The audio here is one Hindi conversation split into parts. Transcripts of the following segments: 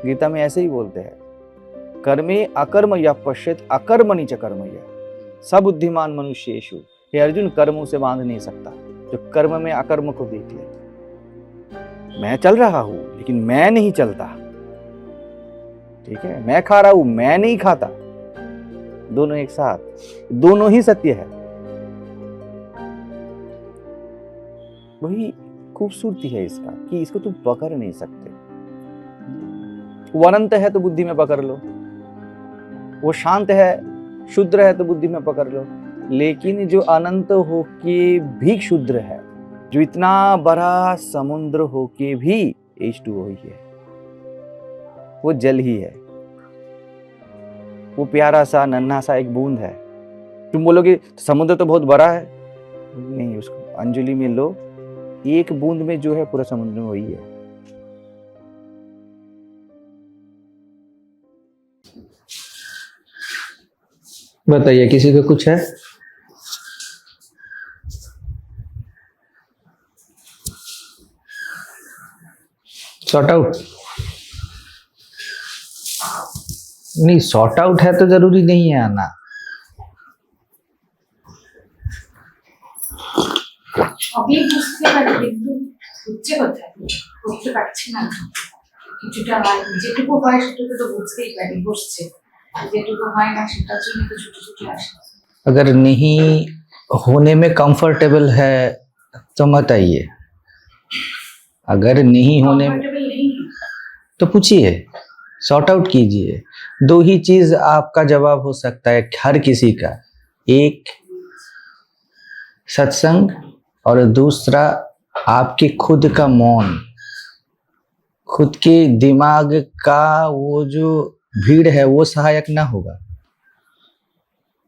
गीता में ऐसे ही बोलते हैं, कर्मे अकर्म या पश्येत अकर्मणि च कर्म यः सब बुद्धिमान मनुष्येषु। हे अर्जुन, कर्म उसे बांध नहीं सकता जो कर्म में अकर्म को देख ले। मैं चल रहा हूं लेकिन मैं नहीं चलता, ठीक है, मैं खा रहा हूं मैं नहीं खाता, दोनों एक साथ, दोनों ही सत्य है। वही खूबसूरती है इसका कि इसको तुम पकड़ नहीं सकते। वो अनंत है तो बुद्धि में पकड़ लो, वो शांत है शुद्र है तो बुद्धि में पकड़ लो, लेकिन जो अनंत होके भी शुद्र है, जो इतना बड़ा समुद्र होके भी H2O ही है, वो जल ही है, वो प्यारा सा नन्हा सा एक बूंद है। तुम बोलोगे समुद्र तो बहुत बड़ा है, नहीं, उसको अंजलि में लो, एक बूंद में जो है पूरा समुद्र में वही है। बताइए, किसी को कुछ है? सॉर्ट आउट नहीं, सॉर्ट आउट है तो जरूरी नहीं है आना। अभी বুঝতে পারি কিন্তু বুঝছে কোথায় বুঝতে পারছি না কিছুটা হয় যেটুকু হয় সেটুকু তো বুঝতেই পারি বসছে যেটুকু হয় না সেটার জন্য তো ছোট ছোট আসে। अगर नहीं होने में कंफर्टेबल है तो मत आइए, अगर नहीं होने में कंफर्टेबल नहीं तो पूछिए, सॉर्ट आउट कीजिए। दो ही चीज आपका जवाब हो सकता है हर किसी का, एक सत्संग और दूसरा आपके खुद का मौन, खुद के दिमाग का वो जो भीड़ है वो सहायक ना होगा।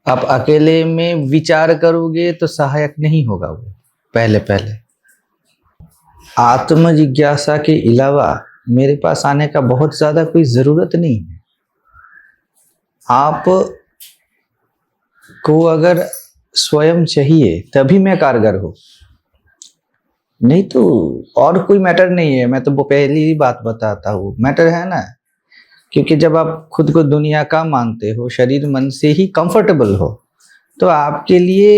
आप अकेले में विचार करोगे तो सहायक नहीं होगा वो। पहले आत्म जिज्ञासा के अलावा मेरे पास आने का बहुत ज्यादा कोई जरूरत नहीं है। आप को अगर स्वयं चाहिए तभी मैं कारगर हूं, नहीं तो और कोई मैटर नहीं है। मैं तो वो पहली ही बात बताता हूँ, मैटर है ना, क्योंकि जब आप खुद को दुनिया का मानते हो, शरीर मन से ही कंफर्टेबल हो, तो आपके लिए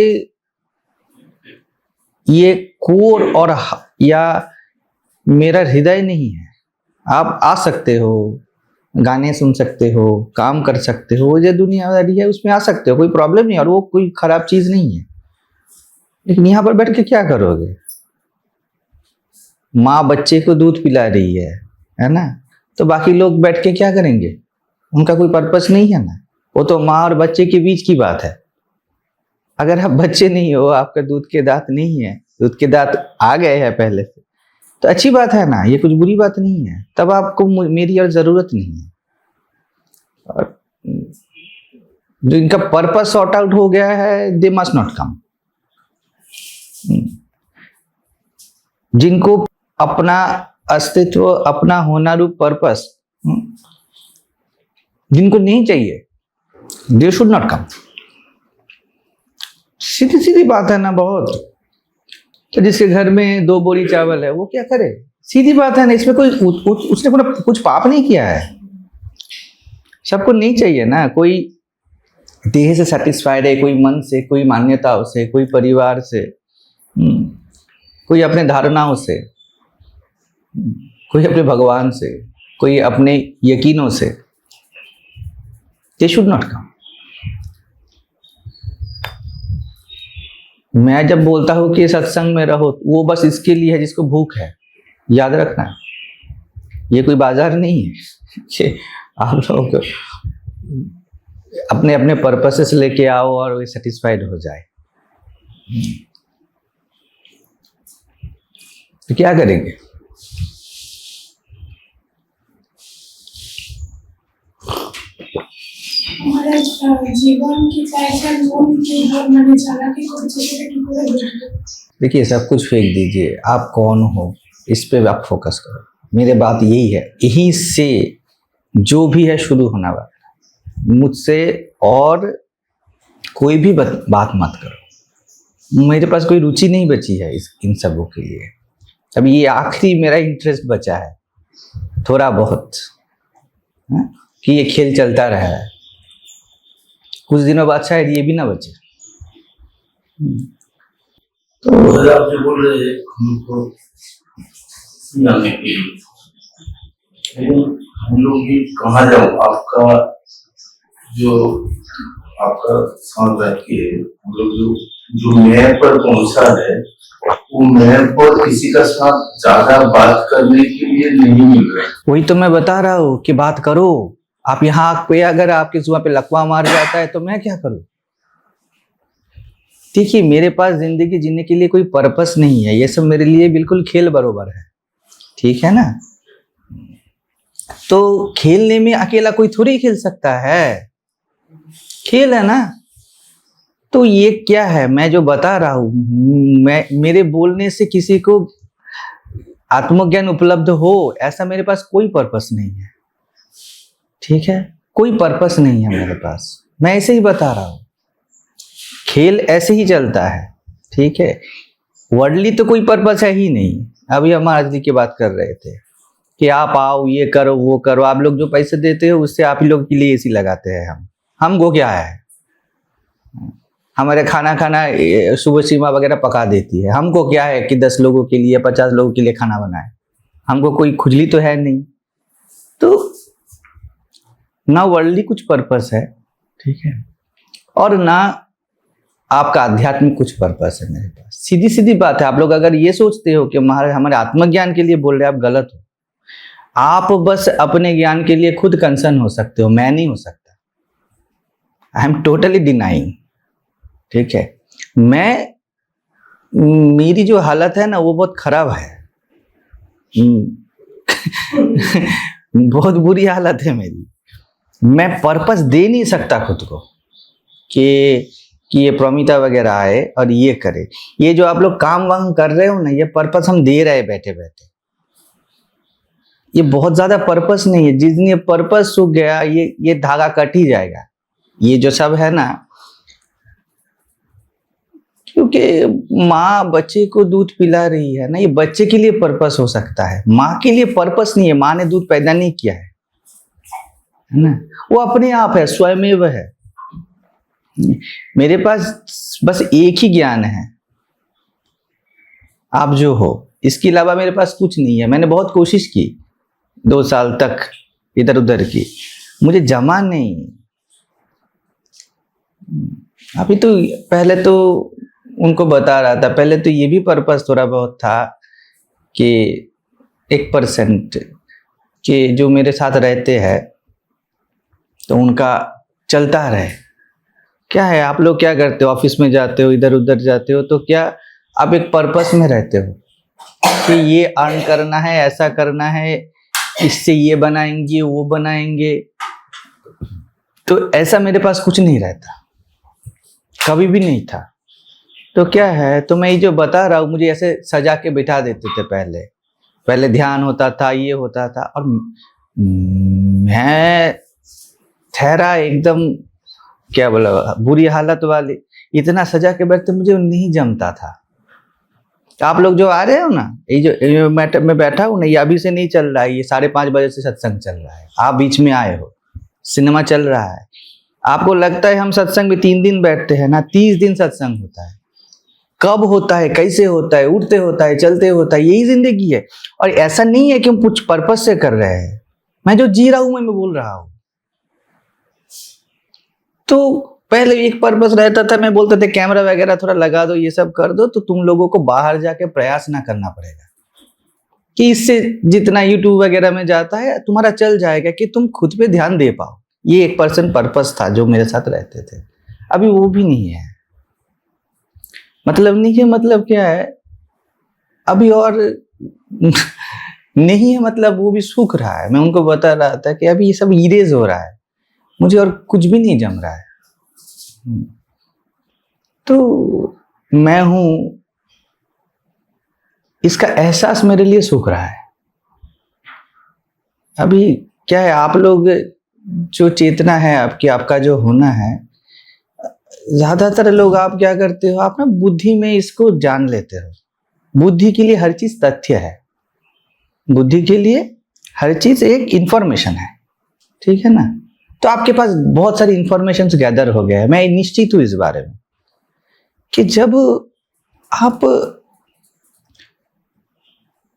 ये कोर और या मेरा हृदय नहीं है। आप आ सकते हो, गाने सुन सकते हो, काम कर सकते हो, जो दुनियादारी है उसमें आ सकते हो, कोई प्रॉब्लम नहीं, और वो कोई खराब चीज नहीं है। लेकिन यहाँ पर बैठ के क्या करोगे? माँ बच्चे को दूध पिला रही है ना, तो बाकी लोग बैठ के क्या करेंगे? उनका कोई पर्पस नहीं है ना, वो तो माँ और बच्चे के बीच की बात है। अगर आप बच्चे नहीं हो, आपका दूध के दांत नहीं है, दूध के दांत आ गए हैं पहले से, तो अच्छी बात है ना, ये कुछ बुरी बात नहीं है। तब आपको मेरी और जरूरत नहीं है। और जो इनका पर्पस सॉर्ट आउट हो गया है, दे मस्ट नॉट कम। जिनको अपना अस्तित्व, अपना होना रूप पर्पस जिनको नहीं चाहिए, दे शुड नॉट कम। सीधी सीधी बात है ना बहुत। तो जिसके घर में 2 बोरी चावल है वो क्या करे? सीधी बात है ना, इसमें कोई उसने कुछ पाप नहीं किया है। सबको नहीं चाहिए ना, कोई देह से सेटिस्फाइड है, कोई मन से, कोई मान्यताओं से, कोई परिवार से, कोई अपने धारणाओं से, कोई अपने भगवान से, कोई अपने यकीनों से। They should not come. मैं जब बोलता हूं कि सत्संग में रहो, वो बस इसके लिए है जिसको भूख है। याद रखना, ये कोई बाजार नहीं है कि आप लोग अपने अपने पर्पसेस लेके आओ और वो सेटिस्फाइड हो जाए। तो क्या करेंगे? देखिए, सब कुछ फेंक दीजिए, आप कौन हो इस पे आप फोकस करो। मेरे बात यही है, यहीं से जो भी है शुरू होना वाला। मुझसे और कोई भी बात मत करो। मेरे पास कोई रुचि नहीं बची है इन सबों के लिए। अब ये आखिरी मेरा इंटरेस्ट बचा है, थोड़ा बहुत। कि ये खेल चलता रहा है, कुछ दिनों बाद शायद ये भी ना बचे। तो आप जो बोल रहे हैं हमको जाने के लिए, हम लोग भी कहाँ जाऊँ? आपका साथ रह के हम लोग जो मैप पर पहुंचा है, वो मैप पर किसी का साथ ज्यादा बात करने के लिए नहीं मिल रहा है। वही तो मैं बता रहा हूँ कि बात करो। आप यहाँ पे अगर आपके जुआ पे लकवा मार जाता है तो मैं क्या करूँ? देखिए, मेरे पास जिंदगी जीने के लिए कोई पर्पस नहीं है, ये सब मेरे लिए बिल्कुल खेल बरोबर है, ठीक है ना। तो खेलने में अकेला कोई थोड़ी खेल सकता है, खेल है ना। तो ये क्या है मैं जो बता रहा हूं, मेरे बोलने से किसी को आत्मज्ञान उपलब्ध हो ऐसा मेरे पास कोई पर्पस नहीं है, ठीक है। कोई पर्पस नहीं है मेरे पास, मैं ऐसे ही बता रहा हूं। खेल ऐसे ही चलता है, ठीक है। वर्डली तो कोई पर्पस है ही नहीं। अभी हम आज की बात कर रहे थे कि आप आओ, ये करो, वो करो। आप लोग जो पैसे देते हो उससे आप ही लोग के लिए एसी लगाते हैं। हमको क्या है, हमारे खाना सुबह सीमा वगैरह पका देती है। हमको क्या है कि 10 लोगों के लिए 50 लोगों के लिए खाना बनाए, हमको कोई खुजली तो है नहीं। तो ना वर्ल्डली कुछ पर्पस है, ठीक है, और ना आपका आध्यात्मिक कुछ पर्पस है मेरे पास। सीधी सीधी बात है। आप लोग अगर ये सोचते हो कि हमारे आत्मज्ञान के लिए बोल रहे हैं, आप गलत हो। आप बस अपने ज्ञान के लिए खुद कंसर्न हो सकते हो, मैं नहीं हो सकता। आई एम टोटली डिनाइंग, ठीक है। मेरी जो हालत है ना वो बहुत खराब है। बहुत बुरी हालत है मेरी। मैं पर्पस दे नहीं सकता खुद को कि ये प्रमिता वगैरह आए और ये करे। ये जो आप लोग काम वाम कर रहे हो ना, ये पर्पस हम दे रहे हैं बैठे बैठे। ये बहुत ज्यादा पर्पस नहीं है। जिस दिन ये पर्पस सूख गया, ये धागा कट ही जाएगा। ये जो सब है ना, क्योंकि माँ बच्चे को दूध पिला रही है ना, ये बच्चे के लिए पर्पस हो सकता है, माँ के लिए पर्पस नहीं है। माँ ने दूध पैदा नहीं किया है ना, वो अपने आप है, स्वयमेव है। मेरे पास बस एक ही ज्ञान है, आप जो हो, इसके अलावा मेरे पास कुछ नहीं है। मैंने बहुत कोशिश की 2 साल तक, इधर उधर की, मुझे जमा नहीं। अभी तो पहले तो उनको बता रहा था, पहले तो ये भी पर्पस थोड़ा बहुत था कि 1% के जो मेरे साथ रहते हैं तो उनका चलता रहे। क्या है, आप लोग क्या करते हो, ऑफिस में जाते हो, इधर उधर जाते हो, तो क्या आप एक पर्पस में रहते हो कि ये अर्न करना है, ऐसा करना है, इससे ये बनाएंगे, वो बनाएंगे। तो ऐसा मेरे पास कुछ नहीं रहता, कभी भी नहीं था। तो क्या है, तो मैं ये जो बता रहा हूँ, मुझे ऐसे सजा के बिठा देते थे। पहले ध्यान होता था, ये होता था, और मैं ठहरा एकदम, क्या बोला, बुरी हालत वाली। इतना सजा के बैठते मुझे नहीं जमता था। आप लोग जो आ रहे हो ना, ये जो मैं बैठा हूँ ना, ये अभी से नहीं चल रहा है, ये 5:30 बजे से सत्संग चल रहा है। आप बीच में आए हो, सिनेमा चल रहा है। आपको लगता है हम सत्संग में 3 दिन बैठते हैं ना, 30 दिन सत्संग होता है। कब होता है, कैसे होता है, उठते होता है, चलते होता है, यही जिंदगी है। और ऐसा नहीं है कि हम कुछ पर्पस से कर रहे हैं। मैं जो जी रहा हूं मैं बोल रहा हूं। तो पहले एक पर्पस रहता था, मैं बोलते थे कैमरा वगैरह थोड़ा लगा दो, ये सब कर दो, तो तुम लोगों को बाहर जाके प्रयास ना करना पड़ेगा, कि इससे जितना यूट्यूब वगैरह में जाता है तुम्हारा चल जाएगा, कि तुम खुद पे ध्यान दे पाओ। ये 1% पर्पस था जो मेरे साथ रहते थे। अभी वो भी नहीं है। मतलब नहीं है, मतलब क्या है, अभी और नहीं है, मतलब वो भी सूख रहा है। मैं उनको बता रहा था कि अभी ये सब इरेज हो रहा है, मुझे और कुछ भी नहीं जम रहा है। तो मैं हूं, इसका एहसास मेरे लिए सूख रहा है। अभी क्या है, आप लोग जो चेतना है आपकी, आपका जो होना है, ज्यादातर लोग आप क्या करते हो, आप ना बुद्धि में इसको जान लेते हो। बुद्धि के लिए हर चीज तथ्य है, बुद्धि के लिए हर चीज एक इंफॉर्मेशन है। ठीक है ना। तो आपके पास बहुत सारी इंफॉर्मेशन गैदर हो गया है। मैं निश्चित हूं इस बारे में कि जब आप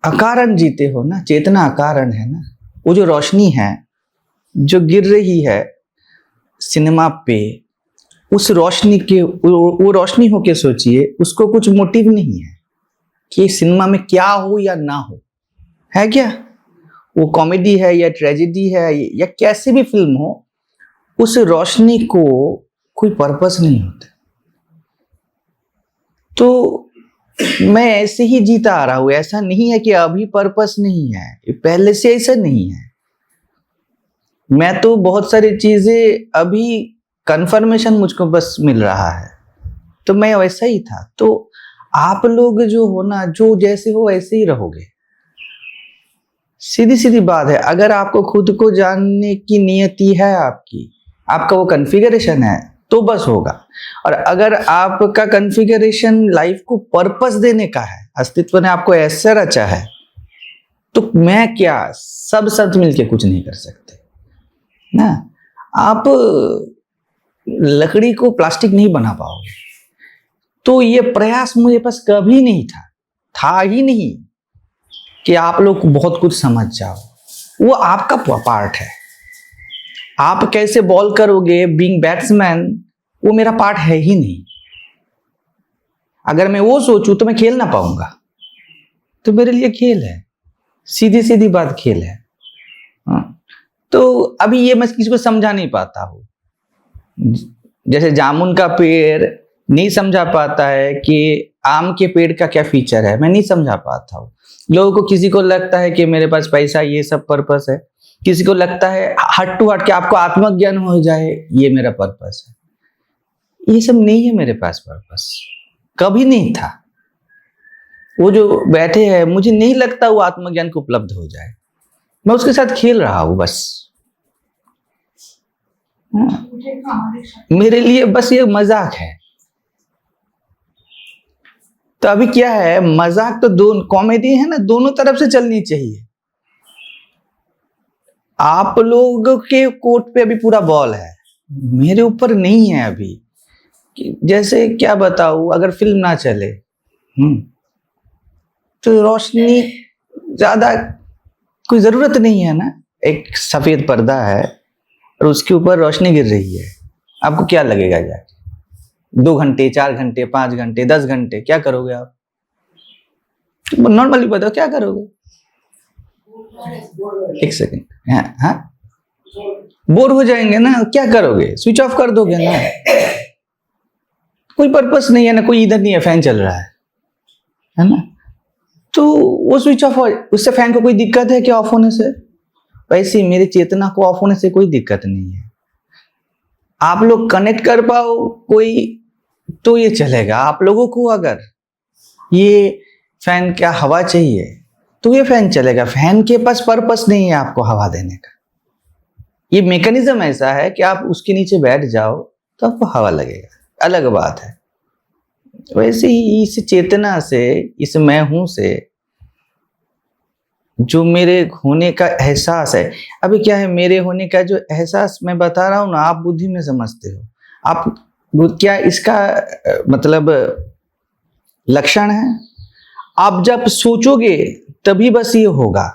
अकारण जीते हो ना, चेतना अकारण है ना, वो जो रोशनी है जो गिर रही है सिनेमा पे, उस रोशनी के वो रोशनी होके सोचिए, उसको कुछ मोटिव नहीं है कि सिनेमा में क्या हो या ना हो, है क्या? वो कॉमेडी है या ट्रेजेडी है या कैसी भी फिल्म हो, उस रोशनी को कोई पर्पस नहीं होता। तो मैं ऐसे ही जीता आ रहा हूं, ऐसा नहीं है कि अभी पर्पस नहीं है, ये पहले से ऐसा नहीं है। मैं तो बहुत सारी चीजें अभी कंफर्मेशन मुझको बस मिल रहा है, तो मैं वैसा ही था। तो आप लोग जो हो ना, जो जैसे हो वैसे ही रहोगे। सीधी सीधी बात है। अगर आपको खुद को जानने की नियति है, आपका वो कॉन्फ़िगरेशन है, तो बस होगा। और अगर आपका कॉन्फ़िगरेशन लाइफ को पर्पस देने का है, अस्तित्व ने आपको ऐसा रचा है, तो मैं क्या, सब साथ मिलके कुछ नहीं कर सकते ना। आप लकड़ी को प्लास्टिक नहीं बना पाओगे। तो ये प्रयास मुझे पास कभी नहीं था ही नहीं कि आप लोग बहुत कुछ समझ जाओ। वो आपका पार्ट है। आप कैसे बॉल करोगे बीइंग बैट्समैन, वो मेरा पार्ट है ही नहीं। अगर मैं वो सोचूं तो मैं खेल ना पाऊंगा। तो मेरे लिए खेल है, सीधी सीधी बात खेल है। तो अभी ये मैं किसी को समझा नहीं पाता हूं। जैसे जामुन का पेड़ नहीं समझा पाता है कि आम के पेड़ का क्या फीचर है, मैं नहीं समझा पाता हूँ। लोगों को, किसी को लगता है कि मेरे पास पैसा, ये सब पर्पस है। किसी को लगता है हट टू हट कि आपको आत्मज्ञान हो जाए, ये मेरा पर्पस है। ये सब नहीं है मेरे पास पर्पस, कभी नहीं था। वो जो बैठे हैं, मुझे नहीं लगता वो आत्मज्ञान को उपलब्ध हो जाए। मैं उसके साथ खेल रहा हूं बस। मेरे लिए बस ये मजाक है। तो अभी क्या है, मजाक तो दोनों, कॉमेडी है ना, दोनों तरफ से चलनी चाहिए। आप लोगों के कोर्ट पे अभी पूरा बॉल है, मेरे ऊपर नहीं है अभी। जैसे क्या बताऊं, अगर फिल्म ना चले तो रोशनी ज्यादा कोई जरूरत नहीं है ना। एक सफेद पर्दा है और उसके ऊपर रोशनी गिर रही है, आपको क्या लगेगा जाके? 2 घंटे, 4 घंटे, 5 घंटे, 10 घंटे क्या करोगे आप? नॉर्मली बताओ, क्या करोगे? एक सेकंड। हाँ, बोर हो जाएंगे ना, क्या करोगे? स्विच ऑफ कर दोगे ना। कोई पर्पस नहीं है ना, कोई इधर नहीं है, फैन चल रहा है ना, तो वो स्विच ऑफ हो, उससे फैन को कोई दिक्कत है क्या ऑफ होने से? वैसे मेरी चेतना को ऑफ होने से कोई दिक्कत नहीं है। आप लोग कनेक्ट कर पाओ कोई तो ये चलेगा। आप लोगों को अगर ये फैन क्या हवा चाहिए तो ये फैन चलेगा। फैन के पास पर्पस नहीं है आपको हवा देने का। ये मैकेनिज्म ऐसा है कि आप उसके नीचे बैठ जाओ तो आपको हवा लगेगा, अलग बात है। वैसे ही इस चेतना से, इस मैं हूं से, जो मेरे होने का एहसास है, अभी क्या है, मेरे होने का जो एहसास मैं बता रहा हूं ना, आप बुद्धि में समझते हो। आप क्या इसका मतलब लक्षण है? आप जब सोचोगे तभी बस ये होगा।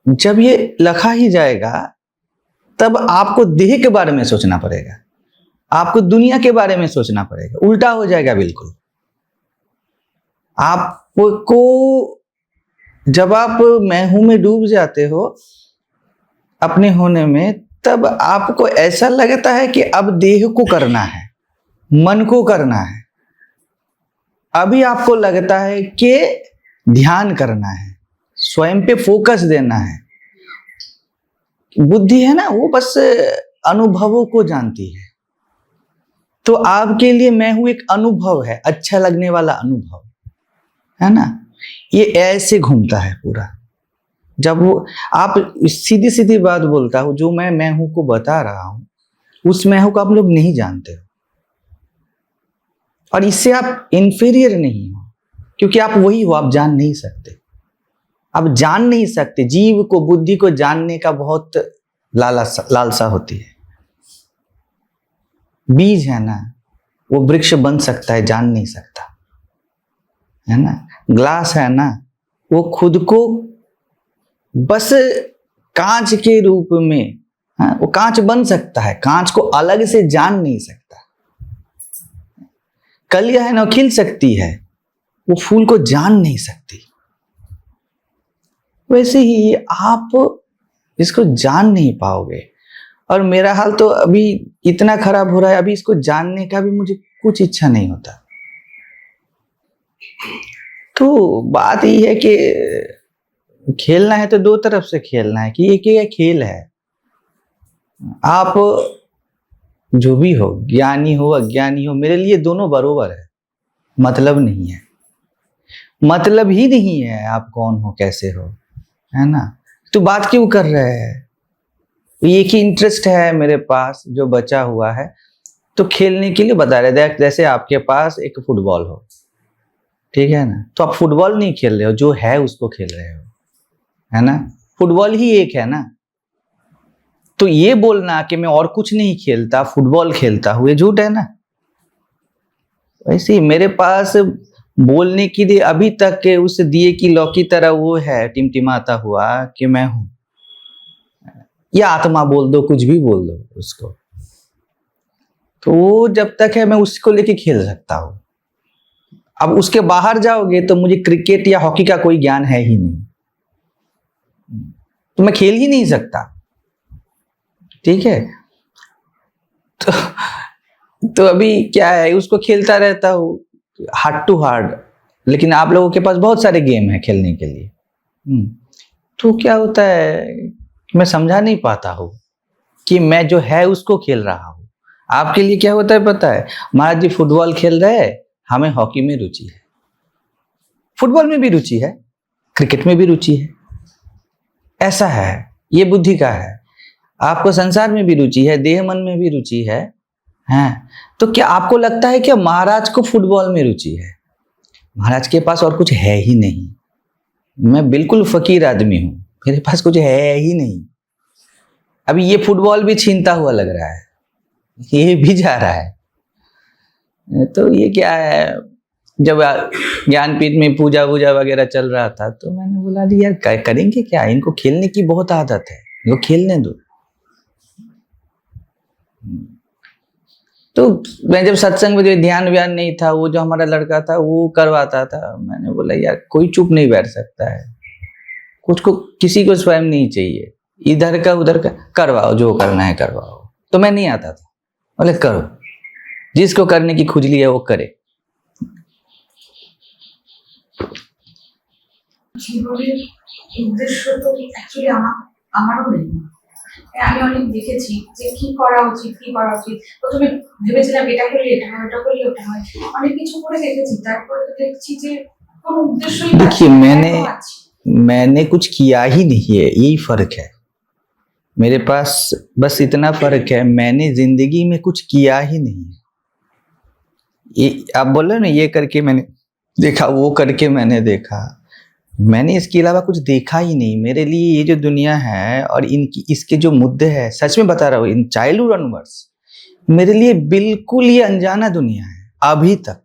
जब ये लिखा ही जाएगा तब आपको देह के बारे में सोचना पड़ेगा, आपको दुनिया के बारे में सोचना पड़ेगा। उल्टा हो जाएगा बिल्कुल। आपको जब आप मैं हूं में डूब जाते हो अपने होने में, तब आपको ऐसा लगता है कि अब देह को करना है, मन को करना है। अभी आपको लगता है कि ध्यान करना है, स्वयं पे फोकस देना है। बुद्धि है ना, वो बस अनुभवों को जानती है। तो आपके लिए मैं हूं एक अनुभव है, अच्छा लगने वाला अनुभव है ना। ये ऐसे घूमता है पूरा। जब वो आप सीधी सीधी बात बोलता हूं, जो मैं हूं को बता रहा हूं, उस मैं हूं को आप लोग नहीं जानते हो। और इससे आप इंफीरियर नहीं हो, क्योंकि आप वही हो, आप जान नहीं सकते। आप जान नहीं सकते। जीव को, बुद्धि को जानने का बहुत लालसा होती है। बीज है ना, वो वृक्ष बन सकता है, जान नहीं सकता, है ना। ग्लास है ना, वो खुद को बस कांच के रूप में, हाँ, वो कांच बन सकता है, कांच को अलग से जान नहीं सकता। कलियां है ना, खिल सकती है, वो फूल को जान नहीं सकती। वैसे ही आप इसको जान नहीं पाओगे। और मेरा हाल तो अभी इतना खराब हो रहा है, अभी इसको जानने का भी मुझे कुछ इच्छा नहीं होता। तो बात ये है कि खेलना है तो दो तरफ से खेलना है, कि एक ये खेल है। आप जो भी हो, ज्ञानी हो अज्ञानी हो, मेरे लिए दोनों बरोबर है। मतलब नहीं है, मतलब ही नहीं है आप कौन हो, कैसे हो, है ना। तो बात क्यों कर रहे हैं? एक ही इंटरेस्ट है मेरे पास जो बचा हुआ है, तो खेलने के लिए बता रहे थे। जैसे आपके पास एक फुटबॉल हो, ठीक है ना, तो आप फुटबॉल नहीं खेल रहे हो, जो है उसको खेल रहे हो, है ना। फुटबॉल ही एक है ना। तो ये बोलना कि मैं और कुछ नहीं खेलता, फुटबॉल खेलता हूँ, ये झूठ है ना। वैसे ही मेरे पास बोलने के लिए अभी तक के उस दिए की लौ की तरह वो है टिमटिमाता हुआ कि मैं हूं, या आत्मा बोल दो, कुछ भी बोल दो उसको। तो वो जब तक है मैं उसको लेके खेल सकता हूं। अब उसके बाहर जाओगे तो मुझे क्रिकेट या हॉकी का कोई ज्ञान है ही नहीं, तो मैं खेल ही नहीं सकता, ठीक है। तो अभी क्या है, उसको खेलता रहता हूँ हार्ड टू हार्ड। लेकिन आप लोगों के पास बहुत सारे गेम है खेलने के लिए। तो क्या होता है, मैं समझा नहीं पाता हूँ कि मैं जो है उसको खेल रहा हूँ। आपके लिए क्या होता है पता है, महाराज जी फुटबॉल खेल रहे हैं, हमें हॉकी में रुचि है, फुटबॉल में भी रुचि है, क्रिकेट में भी रुचि है। ऐसा है, ये बुद्धि का है। आपको संसार में भी रुचि है, देह मन में भी रुचि है, हैं? तो क्या आपको लगता है कि महाराज को फुटबॉल में रुचि है? महाराज के पास और कुछ है ही नहीं। मैं बिल्कुल फकीर आदमी हूं, मेरे पास कुछ है ही नहीं। अभी ये फुटबॉल भी छीनता हुआ लग रहा है, ये भी जा रहा है। तो ये क्या है, जब ज्ञानपीठ में पूजा वूजा वगैरह चल रहा था तो मैंने बोला यार करेंगे क्या, इनको खेलने की बहुत आदत है, इनको खेलने दो। तो मैं जब सत्संग में जो ध्यान व्यान नहीं था, वो जो हमारा लड़का था वो करवाता था, मैंने बोला यार कोई चुप नहीं बैठ सकता है, कुछ को किसी को स्वयं नहीं चाहिए, इधर का उधर का करवाओ, जो करना है करवाओ। तो मैं नहीं आता था, बोले करो, जिसको करने की खुजली है वो करे। জীবনের উদ্দেশ্য তো অ্যাকচুয়ালি আমারও নেই। আমি অনেক দেখেছি যে কি করা উচিত, কি করা উচিত। প্রথমে ভেবেছিলাম এটা করলে এটা হয়, ওটা করলে ওটা হয়, অনেক কিছু করে দেখেছি, তারপরে তো দেখছি যে কোনো উদ্দেশ্যই নেই। देखिए मैंने कुछ किया ही नहीं है, यही फर्क है मेरे पास। बस इतना फर्क है, मैंने जिंदगी में कुछ किया ही नहीं है। ये आप बोल रहे हो ना, ये करके मैंने देखा, वो करके मैंने देखा, मैंने इसके अलावा कुछ देखा ही नहीं। मेरे लिए ये जो दुनिया है और इसके जो मुद्दे हैं, सच में बता रहा हूँ, इन चाइल्डहुड ऑनवर्ड्स मेरे लिए बिल्कुल ये अनजाना दुनिया है। अभी तक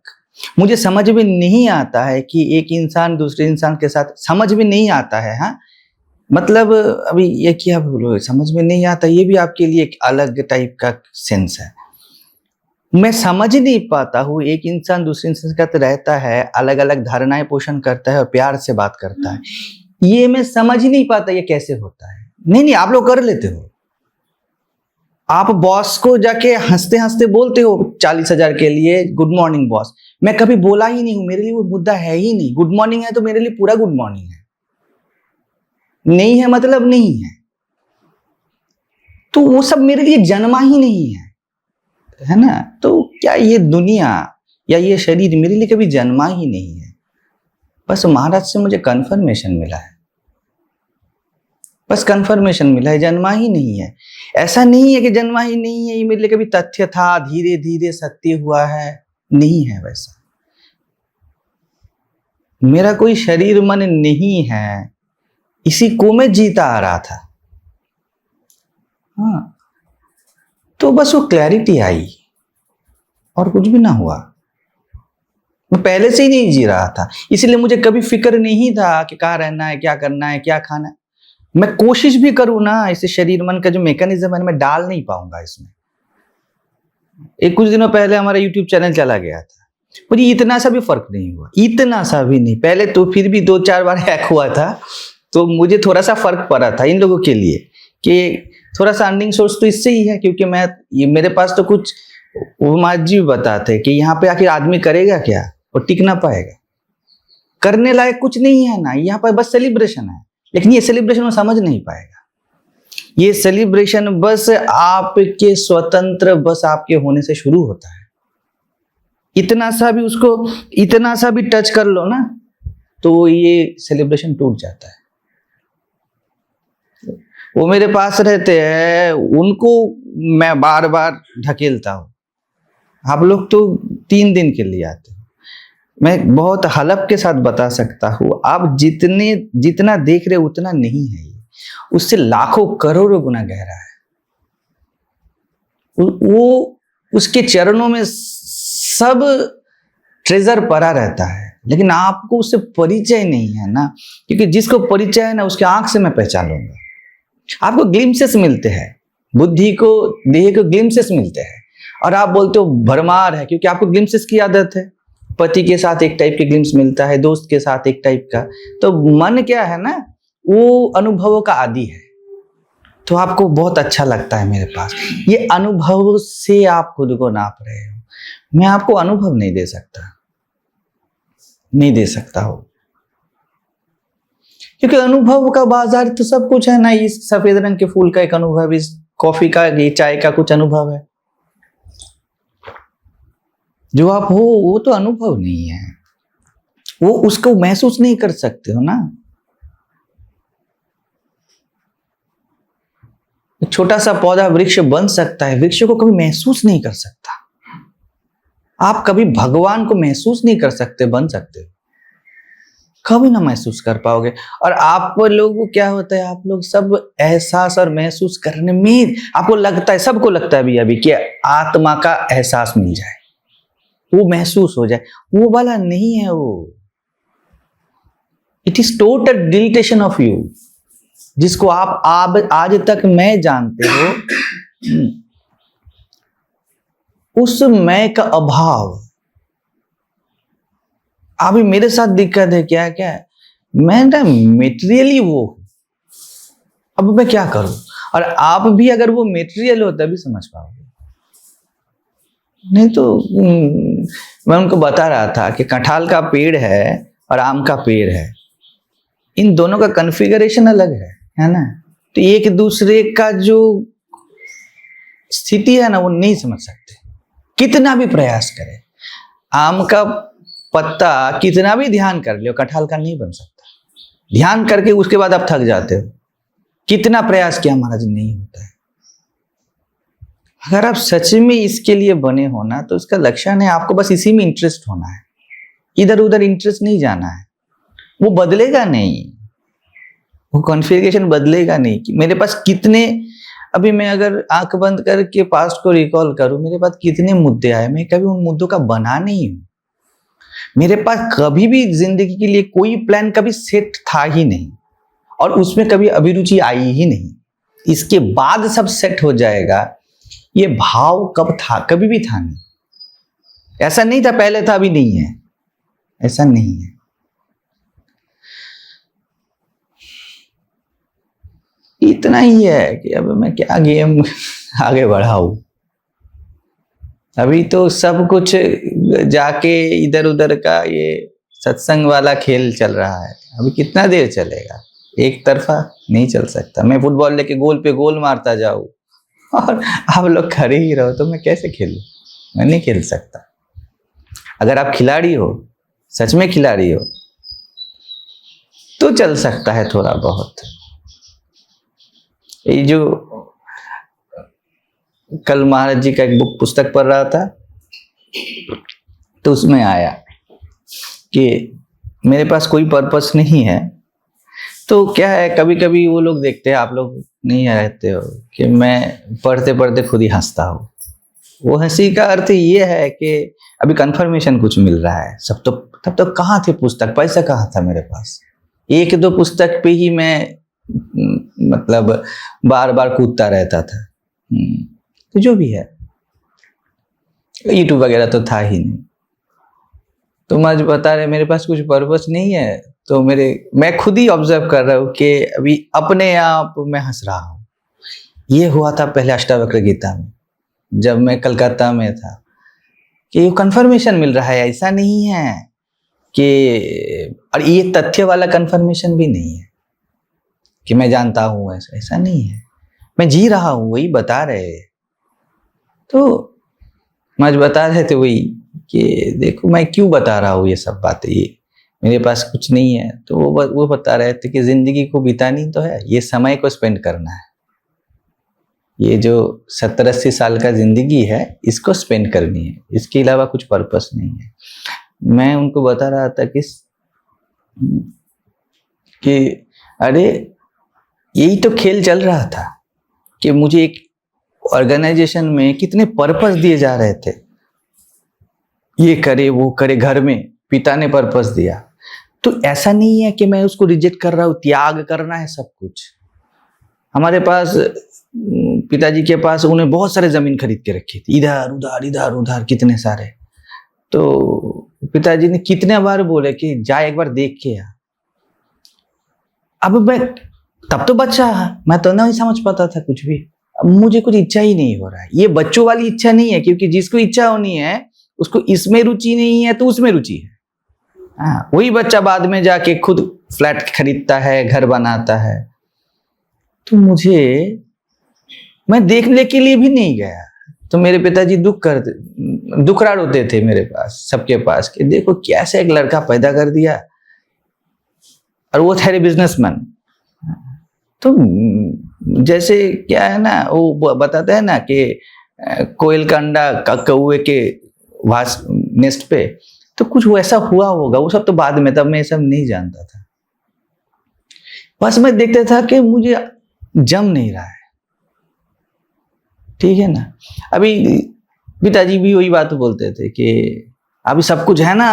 मुझे समझ में नहीं आता है कि एक इंसान दूसरे इंसान के साथ, समझ में नहीं आता है। हाँ, मतलब अभी ये क्या बोलो, समझ में नहीं आता, ये भी आपके लिए एक अलग टाइप का सेंस है। मैं समझ नहीं पाता हूँ, एक इंसान दूसरे इंसान के साथ रहता है, अलग अलग धारणाएं पोषण करता है और प्यार से बात करता है, ये मैं समझ ही नहीं पाता ये कैसे होता है। नहीं, आप लोग कर लेते हो। आप बॉस को जाके हंसते हंसते बोलते हो 40,000 के लिए गुड मॉर्निंग बॉस। मैं कभी बोला ही नहीं हूं, मेरे लिए वो मुद्दा है ही नहीं। गुड मॉर्निंग है तो मेरे लिए पूरा गुड मॉर्निंग है, नहीं है मतलब नहीं है। तो वो सब मेरे लिए जन्मा ही नहीं है ना। तो क्या ये दुनिया या ये शरीर मेरे लिए कभी जन्मा ही नहीं है। बस महाराज से मुझे कंफर्मेशन मिला है, बस कंफर्मेशन मिला है, जन्मा ही नहीं है। ऐसा नहीं है कि जन्मा ही नहीं है, ये मेरे लिए कभी तथ्य था, धीरे धीरे सत्य हुआ है, नहीं है वैसा। मेरा कोई शरीर मन नहीं है, इसी को मैं जीता आ रहा था। हाँ, तो बस वो क्लैरिटी आई और कुछ भी ना हुआ। मैं पहले से ही नहीं जी रहा था, इसलिए मुझे कभी फिक्र नहीं था कि कहाँ रहना है, क्या करना है, क्या खाना है। मैं कोशिश भी करूं ना, इसे शरीर मन का जो मैकेनिज्म है मैं डाल नहीं पाऊंगा इसमें। एक कुछ दिनों पहले हमारा यूट्यूब चैनल चला गया था, मुझे इतना सा भी फर्क नहीं हुआ, इतना सा भी नहीं। पहले तो फिर भी 2-4 बार हैक हुआ था, तो मुझे थोड़ा सा फर्क पड़ा था इन लोगों के लिए कि थोड़ा सा अर्निंग सोर्स तो इससे ही है, क्योंकि मेरे पास तो कुछ वो महाराज जी बताते कि यहाँ पे आखिर आदमी करेगा क्या और टिक ना पाएगा। करने लायक कुछ नहीं है ना, यहाँ पर बस सेलिब्रेशन है, लेकिन ये सेलिब्रेशन वो समझ नहीं पाएगा। ये सेलिब्रेशन बस आपके स्वतंत्र, बस आपके होने से शुरू होता है। इतना सा भी उसको, इतना सा भी टच कर लो ना, तो ये सेलिब्रेशन टूट जाता है। वो मेरे पास रहते हैं, उनको मैं बार बार ढकेलता हूं। आप लोग तो 3 दिन के लिए आते हो, मैं बहुत हलफ के साथ बता सकता हूं, आप जितना देख रहे उतना नहीं है, ये उससे लाखों करोड़ों गुना गहरा है। वो उसके चरणों में सब ट्रेजर पड़ा रहता है, लेकिन आपको उससे परिचय नहीं है ना, क्योंकि जिसको परिचय है ना उसके आंख से मैं पहचान लूंगा। आपको ग्लिम्सेस मिलते हैं, बुद्धि को, देह को ग्लिम्सेस मिलते हैं, और आप बोलते हो भरमार है, क्योंकि आपको ग्लिम्सेस की आदत है। पति के साथ एक टाइप के ग्लिम्स मिलता है, दोस्त के साथ एक टाइप का। तो मन क्या है ना, वो अनुभवों का आदी है, तो आपको बहुत अच्छा लगता है मेरे पास। ये अनुभव से आप खुद को नाप रहे हो, मैं आपको अनुभव नहीं दे सकता, नहीं दे सकता हो, क्योंकि अनुभव का बाजार तो सब कुछ है ना। इस सफेद रंग के फूल का एक अनुभव, इस कॉफी का, ये चाय का कुछ अनुभव है। जो आप हो वो तो अनुभव नहीं है, वो उसको महसूस नहीं कर सकते हो ना। छोटा सा पौधा वृक्ष बन सकता है, वृक्ष को कभी महसूस नहीं कर सकता। आप कभी भगवान को महसूस नहीं कर सकते, बन सकते, कभी ना महसूस कर पाओगे। और आप लोगों को क्या होता है, आप लोग सब एहसास और महसूस करने में आपको लगता है, सबको लगता है अभी कि आत्मा का एहसास मिल जाए, वो महसूस हो जाए, वो वाला नहीं है वो। It is total deletion of you, जिसको आप आज तक मैं जानते हो, उस मैं का अभाव। अभी मेरे साथ दिक्कत है क्या मैं ना मेटेरियली वो, अब मैं क्या करूं। और आप भी अगर वो मेटेरियल हो तभी समझ पाओगे, नहीं तो मैं उनको बता रहा था कि कटहल का पेड़ है और आम का पेड़ है, इन दोनों का कॉन्फ़िगरेशन अलग है ना। तो एक दूसरे का जो स्थिति है ना वो नहीं समझ सकते, कितना भी प्रयास करें। आम का पत्ता कितना भी ध्यान कर लियो, कटहल का नहीं बन सकता। ध्यान करके उसके बाद आप थक जाते हो, कितना प्रयास किया महाराज, नहीं होता है। अगर आप सच में इसके लिए बने हो ना, तो इसका लक्षण है आपको बस इसी में इंटरेस्ट होना है, इधर उधर इंटरेस्ट नहीं जाना है। वो बदलेगा नहीं, वो कॉन्फ़िगरेशन बदलेगा नहीं। कि मेरे पास कितने, अभी मैं अगर आंख बंद करके पास्ट को रिकॉल करूं, मेरे पास कितने मुद्दे आए, मैं कभी उन मुद्दों का बना नहीं हूं। मेरे पास कभी भी जिंदगी के लिए कोई प्लान कभी सेट था ही नहीं, और उसमें कभी अभिरुचि आई ही नहीं। इसके बाद सब सेट हो जाएगा। ये भाव कब था, कभी भी था नहीं। ऐसा नहीं था पहले था, अभी नहीं है, ऐसा नहीं है। इतना ही है कि अब मैं क्या गेम आगे बढ़ाऊं। अभी तो सब कुछ जाके इधर उधर का ये सत्संग वाला खेल चल रहा है। अभी कितना देर चलेगा, एक तरफा नहीं चल सकता। मैं फुटबॉल लेके गोल पे गोल मारता जाऊं और आप लोग खड़े ही रहो, तो मैं कैसे खेलूं? मैं नहीं खेल सकता। अगर आप खिलाड़ी हो, सच में खिलाड़ी हो, तो चल सकता है थोड़ा बहुत। ये जो कल महाराज जी का एक बुक पुस्तक पढ़ रहा था, तो उसमें आया कि मेरे पास कोई पर्पस नहीं है, तो क्या है, कभी कभी वो लोग देखते हैं, आप लोग नहीं रहते हो, कि मैं पढ़ते पढ़ते खुद ही हंसता हूँ। वो हंसी का अर्थ ये है कि अभी कंफर्मेशन कुछ मिल रहा है। सब तो तब तो कहाँ थे पुस्तक, पैसा कहाँ था मेरे पास। एक दो पुस्तक पे ही मैं मतलब बार बार कूदता रहता था। तो जो भी है, यूट्यूब वगैरह तो था ही नहीं। तुम आज बता रहे मेरे पास कुछ पर्पस नहीं है, तो मैं खुद ही ऑब्जर्व कर रहा हूँ कि अभी अपने आप मैं हंस रहा हूँ। ये हुआ था पहले अष्टावक्र गीता में, जब मैं कलकत्ता में था, कि ये कंफर्मेशन मिल रहा है। ऐसा नहीं है कि, और ये तथ्य वाला कंफर्मेशन भी नहीं है कि मैं जानता हूँ, ऐसा नहीं है। मैं जी रहा हूँ, वही बता रहे। तो मैं बता रहे थे वही कि देखो मैं क्यों बता रहा हूँ ये सब बातें, ये मेरे पास कुछ नहीं है। तो वो बता रहे थे कि जिंदगी को बितानी तो है, ये समय को स्पेंड करना है। ये जो 70-80 साल का जिंदगी है, इसको स्पेंड करनी है, इसके अलावा कुछ पर्पस नहीं है। मैं उनको बता रहा था कि अरे यही तो खेल चल रहा था कि मुझे एक ऑर्गेनाइजेशन में कितने पर्पस दिए जा रहे थे, ये करे वो करे। घर में पिता ने पर्पस दिया, तो ऐसा नहीं है कि मैं उसको रिजेक्ट कर रहा हूँ। त्याग करना है सब कुछ। हमारे पास पिताजी के पास उन्हें बहुत सारे जमीन खरीद के रखी थी, इधर उधर इधर उधर कितने सारे। तो पिताजी ने कितने बार बोले कि जा एक बार देख के आ। अब मैं तब तो बच्चा, मैं तो नहीं समझ पाता था कुछ भी। अब मुझे कुछ इच्छा ही नहीं हो रहा है। ये बच्चों वाली इच्छा नहीं है, क्योंकि जिसको इच्छा होनी है उसको इसमें रुचि नहीं है तो उसमें रुचि है। हाँ, वही बच्चा बाद में जाके खुद फ्लैट खरीदता है, घर बनाता है। तो मैं देखने के लिए भी नहीं गया। तो मेरे पिताजी दुखराड़ होते थे मेरे पास, सबके पास, कि देखो कैसे एक लड़का पैदा कर दिया, और वो थे बिजनेसमैन। तो जैसे क्या है ना, वो बताते हैं ना कि कोयल का अंडा कौवे के नेस्ट पे, तो कुछ वैसा हुआ होगा। वो सब तो बाद में, तब मैं सब नहीं जानता था। बस मैं देखता था कि मुझे जम नहीं रहा है, ठीक है ना। अभी पिताजी भी वही बात बोलते थे कि अभी सब कुछ है ना,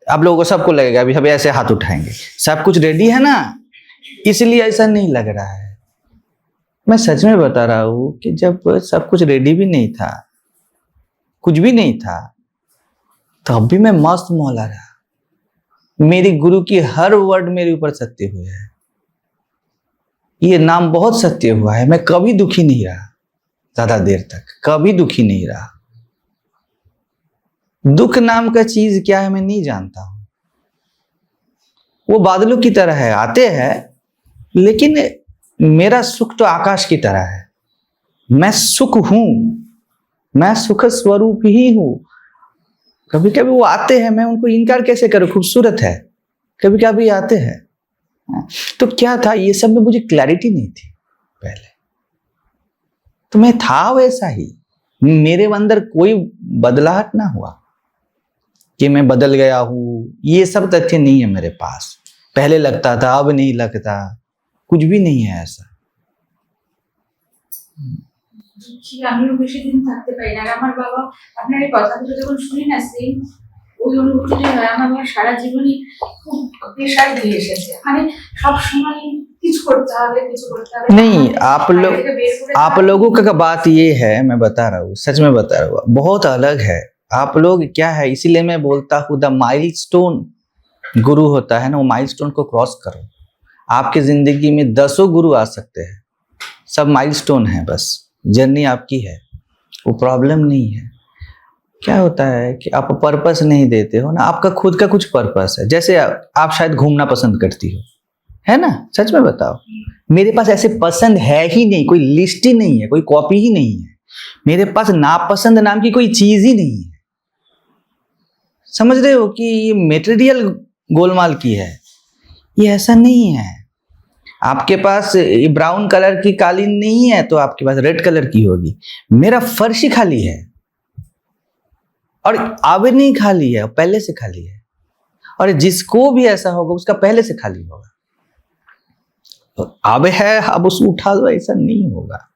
आप लोगों को सबको लगेगा अभी ऐसे हाथ उठाएंगे, सब कुछ रेडी है ना, इसलिए ऐसा नहीं लग रहा है। मैं सच में बता रहा हूं कि जब सब कुछ रेडी भी नहीं था, कुछ भी नहीं था, तब भी मैं मस्त मौला रहा। मेरी गुरु की हर वर्ड मेरे ऊपर सत्य हुए है। ये नाम बहुत सत्य हुआ है। मैं कभी दुखी नहीं रहा, ज्यादा देर तक कभी दुखी नहीं रहा। दुख नाम का चीज क्या है मैं नहीं जानता हूं। वो बादलों की तरह है, आते हैं, लेकिन मेरा सुख तो आकाश की तरह है। मैं सुख हूं, मैं सुख स्वरूप ही हूं। कभी कभी वो आते हैं, मैं उनको इनकार कैसे करूं, खूबसूरत है, कभी कभी आते हैं। तो क्या था, ये सब में मुझे क्लैरिटी नहीं थी पहले। तो मैं था वैसा ही, मेरे अंदर कोई बदलाहट ना हुआ कि मैं बदल गया हूं। ये सब तथ्य नहीं है मेरे पास। पहले लगता था, अब नहीं लगता, कुछ भी नहीं है ऐसा। আমিও বেশি দিন থাকতে পারি না। আমার বাবা, আপনার এই কথাগুলো যখন শুনি না, সেই ওই অনুভূতিটা হয়। আমার বাবা সারা জীবনই খুব প্রেশার দিয়ে এসেছে, মানে সব সময় কিছু করতে হবে, কিছু করতে হবে। नहीं, आप लोगों का बात ये है, मैं बता रहा हूँ, सच में बता रहा हूँ, बहुत अलग है। आप लोग क्या है, इसीलिए मैं बोलता हूँ द माइलस्टोन गुरु होता है ना, वो माइलस्टोन को क्रॉस करो। आपकी जिंदगी में 10 गुरु आ सकते हैं, सब माइलस्टोन है, बस जर्नी आपकी है, वो प्रॉब्लम नहीं है। क्या होता है कि आप पर्पस नहीं देते हो ना, आपका खुद का कुछ पर्पस है। जैसे आप शायद घूमना पसंद करती हो, है ना, सच में बताओ। मेरे पास ऐसे पसंद है ही नहीं, कोई लिस्ट ही नहीं है, कोई कॉपी ही नहीं है। मेरे पास नापसंद नाम की कोई चीज ही नहीं है। समझ रहे हो कि ये मेटेरियल गोलमाल की है, ये ऐसा नहीं है। आपके पास ये ब्राउन कलर की कालीन नहीं है तो आपके पास रेड कलर की होगी। मेरा फर्श ही खाली है, और अब नहीं खाली है, पहले से खाली है। और जिसको भी ऐसा होगा उसका पहले से खाली होगा। अब है, अब उसको उठा दो, ऐसा नहीं होगा।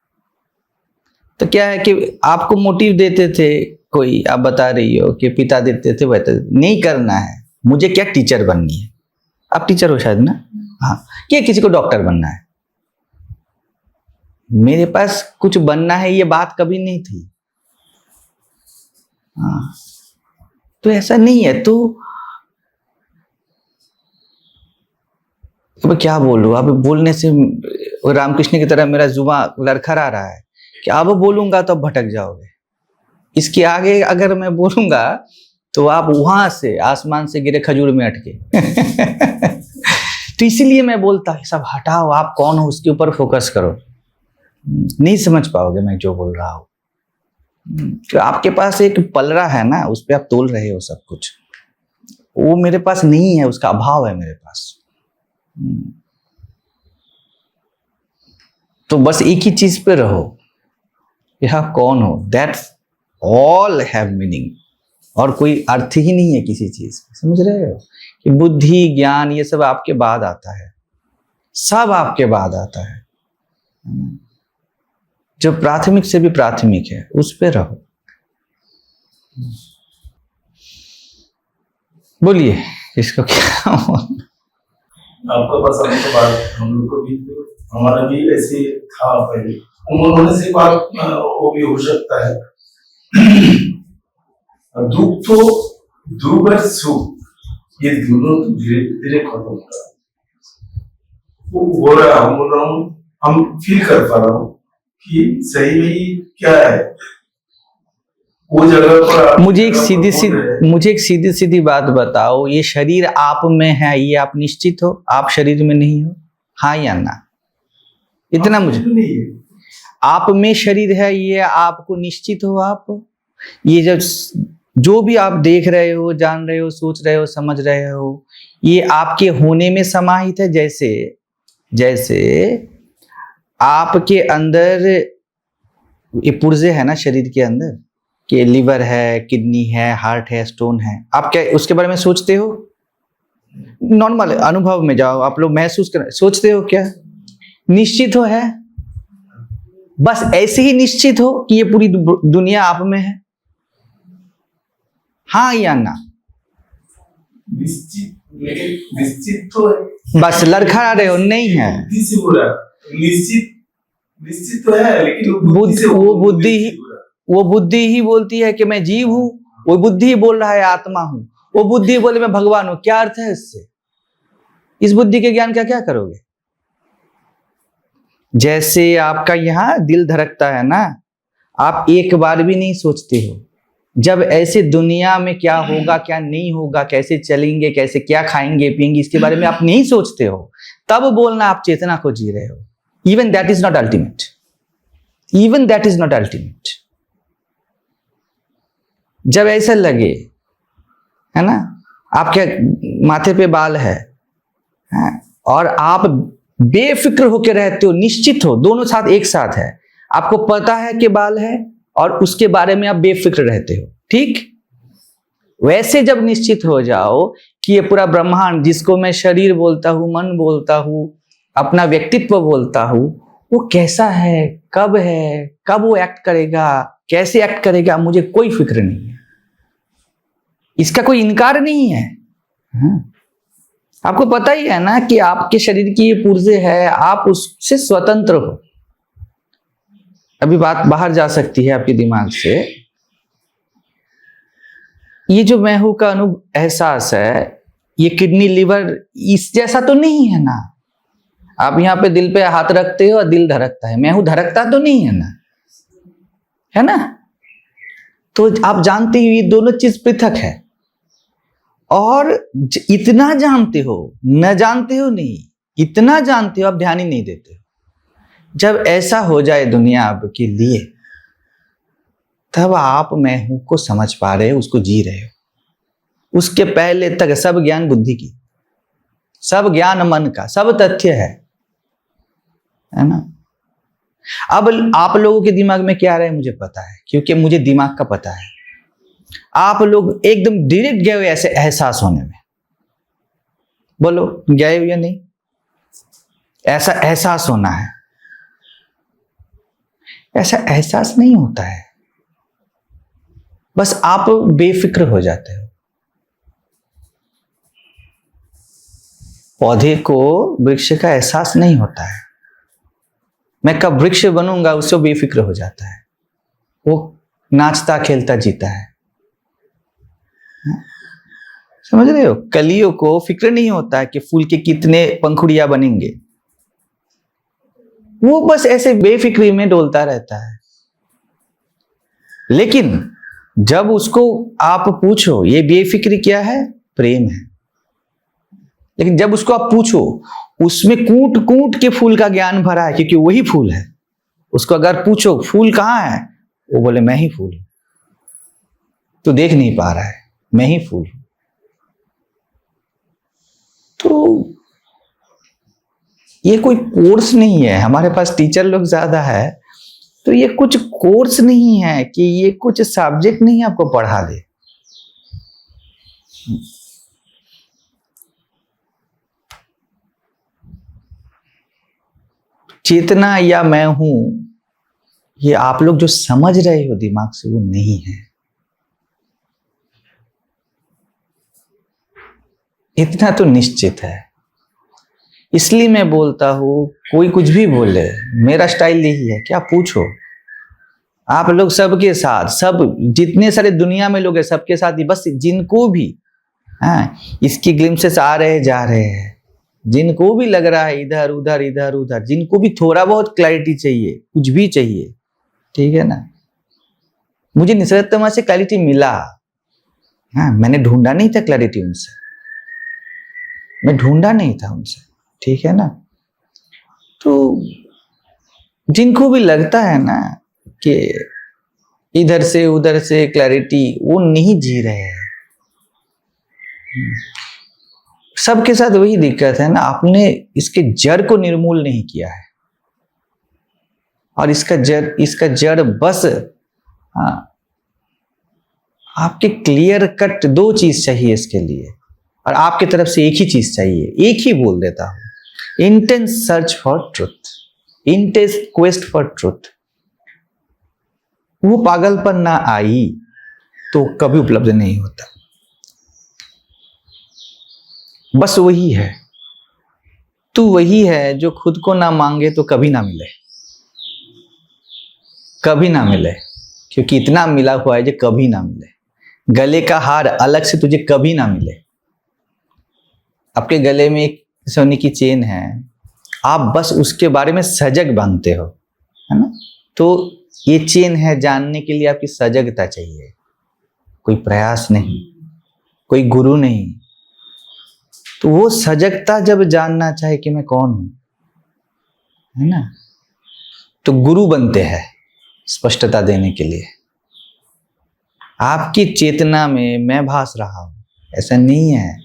तो क्या है कि आपको मोटिव देते थे कोई, आप बता रही हो कि पिता देते थे, वह नहीं करना है, मुझे क्या टीचर बननी है। आप टीचर हो शायद ना, हाँ, क्या किसी को डॉक्टर बनना है। मेरे पास कुछ बनना है ये बात कभी नहीं थी। हाँ, तो ऐसा नहीं है। तो अब क्या बोलूं, अब बोलने से रामकृष्ण की तरह मेरा जुबान लड़खड़ा रहा है कि अब बोलूंगा तो भटक जाओगे। इसके आगे अगर मैं बोलूंगा तो आप वहां से आसमान से गिरे खजूर में अटके। तो इसीलिए मैं बोलता सब हटाओ, आप कौन हो उसके ऊपर फोकस करो। नहीं समझ पाओगे मैं जो बोल रहा हूं। तो आपके पास एक पलड़ा है ना, उस पर आप तोल रहे हो सब कुछ, वो मेरे पास नहीं है, उसका अभाव है मेरे पास। तो बस एक ही चीज पे रहो, यह कौन हो, दैट्स ऑल हैव मीनिंग, और कोई अर्थ ही नहीं है किसी चीज का। समझ रहे हो कि बुद्धि ज्ञान ये सब आपके बाद आता है, सब आपके बाद आता है। जो प्राथमिक से भी प्राथमिक है उस पे रहो। बोलिए इसको क्या। आपका पास आने के बाद हम लोग को भी, हमारा भी ऐसे था पहले, उन्होंने से बात वो भी हो सकता है। दुख तो दुख और सुख ये दोनों तो धीरे धीरे खत्म हो रहा है। वो हो रहा है, बोल रहा हूँ, हम फील कर पा रहा हूँ कि सही में क्या है वो जगह पर। मुझे एक सीधी सीधी बात बताओ, ये शरीर आप में है, ये आप निश्चित हो आप शरीर में नहीं हो? हाँ या ना? इतना मुझे नहीं है। आप में शरीर है, ये आपको निश्चित हो आप? ये जब जो भी आप देख रहे हो, जान रहे हो, सोच रहे हो, समझ रहे हो, ये आपके होने में समाहित है। जैसे जैसे आपके अंदर ये पुर्जे है ना शरीर के अंदर, कि लिवर है, किडनी है, हार्ट है, स्टोन है, आप क्या उसके बारे में सोचते हो? नॉर्मल अनुभव में जाओ, आप लोग महसूस कर, सोचते हो क्या? निश्चित हो है? बस ऐसे ही निश्चित हो कि ये पूरी दुनिया आप में है? हाँ या ना? निश्चित तो है, बस लड़खड़ा रहे हो, नहीं है। निश्चित तो है, लेकिन वो बुद्धि ही बोलती है कि मैं जीव हूं, वो बुद्धि ही बोल रहा है आत्मा हूं, वो बुद्धि बोले मैं भगवान हूं। क्या अर्थ है इससे? इस बुद्धि के ज्ञान का क्या करोगे? जैसे आपका यहां दिल धड़कता है ना, आप एक बार भी नहीं सोचते हो जब ऐसे दुनिया में क्या होगा क्या नहीं होगा, कैसे चलेंगे, कैसे क्या खाएंगे पिएंगे, इसके बारे में आप नहीं सोचते हो, तब बोलना आप चेतना को जी रहे हो। Even that is not ultimate, even that is not ultimate. जब ऐसा लगे है ना, आपके माथे पे बाल है और आप बेफिक्र होकर रहते हो, निश्चित हो, दोनों साथ एक साथ है, आपको पता है कि बाल है और उसके बारे में आप बेफिक्र रहते हो, ठीक? वैसे जब निश्चित हो जाओ कि ये पूरा ब्रह्मांड, जिसको मैं शरीर बोलता हूं, मन बोलता हूं, अपना व्यक्तित्व बोलता हूं, वो कैसा है, कब वो एक्ट करेगा, कैसे एक्ट करेगा, मुझे कोई फिक्र नहीं है, इसका कोई इनकार नहीं है। आपको पता ही है ना कि आपके शरीर की ये पुर्जे है, आप उससे स्वतंत्र हो। अभी बात बाहर जा सकती है आपके दिमाग से। ये जो मैं हूं का एहसास है, ये किडनी लिवर इस जैसा तो नहीं है ना। आप यहाँ पे दिल पे हाथ रखते हो और दिल धड़कता है, मैं हूं धड़कता तो नहीं है ना, है ना? तो आप जानते हो ये दोनों चीज पृथक है, और इतना जानते हो, न जानते हो नहीं, इतना जानते हो, आप ध्यान ही नहीं देते हो। जब ऐसा हो जाए दुनिया आपके लिए, तब आप मैं हूं को समझ पा रहे हो, उसको जी रहे हो। उसके पहले तक सब ज्ञान बुद्धि की, सब ज्ञान मन का, सब तथ्य है ना? अब आप लोगों के दिमाग में क्या रहे मुझे पता है, क्योंकि मुझे दिमाग का पता है। आप लोग एकदम डायरेक्ट गए हो ऐसे एहसास होने में। बोलो गए हो या नहीं? ऐसा एहसास होना है। ऐसा एहसास नहीं होता है, बस आप बेफिक्र हो जाते हो। पौधे को वृक्ष का एहसास नहीं होता है। मैं कब वृक्ष बनूंगा उससे बेफिक्र हो जाता है। वो नाचता खेलता जीता है। समझ रहे हो? कलियों को फिक्र नहीं होता है कि फूल के कितने पंखुड़ियां बनेंगे। वो बस ऐसे बेफिक्री में डोलता रहता है। लेकिन जब उसको आप पूछो ये बेफिक्री क्या है, प्रेम है। लेकिन जब उसको आप पूछो, उसमें कूट कूट के फूल का ज्ञान भरा है, क्योंकि वही फूल है। उसको अगर पूछो फूल कहाँ है, वो बोले मैं ही फूल हूं। तो देख नहीं पा रहा है, मैं ही फूल हूं। तो ये कोई कोर्स नहीं है। हमारे पास टीचर लोग ज्यादा है, तो ये कुछ कोर्स नहीं है कि ये कुछ सब्जेक्ट नहीं आपको पढ़ा दे। चेतना या मैं हूं, ये आप लोग जो समझ रहे हो दिमाग से, वो नहीं है। इतना तो निश्चित है। इसलिए मैं बोलता हूं, कोई कुछ भी बोले, मेरा स्टाइल यही है कि आप पूछो। आप लोग सबके साथ, सब जितने सारे दुनिया में लोग हैं, सबके साथ ही, बस जिनको भी इसकी ग्लिम्सेस आ रहे जा रहे हैं, जिनको भी लग रहा है इधर उधर इधर उधर, जिनको भी थोड़ा बहुत क्लैरिटी चाहिए, कुछ भी चाहिए, ठीक है ना। मुझे निसर्गतमा से क्लैरिटी मिला। मैंने ढूंढा नहीं था क्लैरिटी उनसे, मैं ढूंढा नहीं था उनसे, ठीक है ना। तो जिनको भी लगता है ना कि इधर से उधर से क्लैरिटी, वो नहीं जी रहे हैं। सबके साथ वही दिक्कत है ना, आपने इसके जड़ को निर्मूल नहीं किया है। और इसका जड़ बस आपके क्लियर कट दो चीज चाहिए इसके लिए, और आपकी तरफ से एक ही चीज चाहिए। एक ही बोल देता हूं, intense search for truth, intense quest for truth. वो पागलपन ना आई तो कभी उपलब्ध नहीं होता। बस वही है, तू वही है जो खुद को ना मांगे तो कभी ना मिले, कभी ना मिले, क्योंकि इतना मिला हुआ है जो कभी ना मिले। गले का हार अलग से तुझे कभी ना मिले। आपके गले में एक सोने की चेन है, आप बस उसके बारे में सजग बनते हो, है ना। तो ये चेन है, जानने के लिए आपकी सजगता चाहिए, कोई प्रयास नहीं, कोई गुरु नहीं। तो वो सजगता जब जानना चाहे कि मैं कौन हूं, है ना, तो गुरु बनते हैं स्पष्टता देने के लिए। आपकी चेतना में मैं भास रहा हूं, ऐसा नहीं है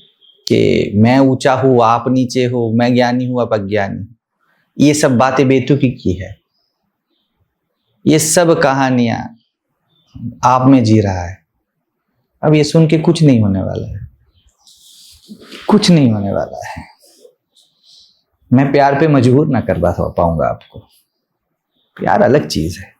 कि मैं ऊंचा हूं आप नीचे हो, मैं ज्ञानी हूं आप अज्ञानी। ये सब बातें बेतुकी की है। ये सब कहानियां आप में जी रहा है। अब ये सुन के कुछ नहीं होने वाला है, कुछ नहीं होने वाला है। मैं प्यार पे मजबूर ना कर पाऊंगा आपको। प्यार अलग चीज है।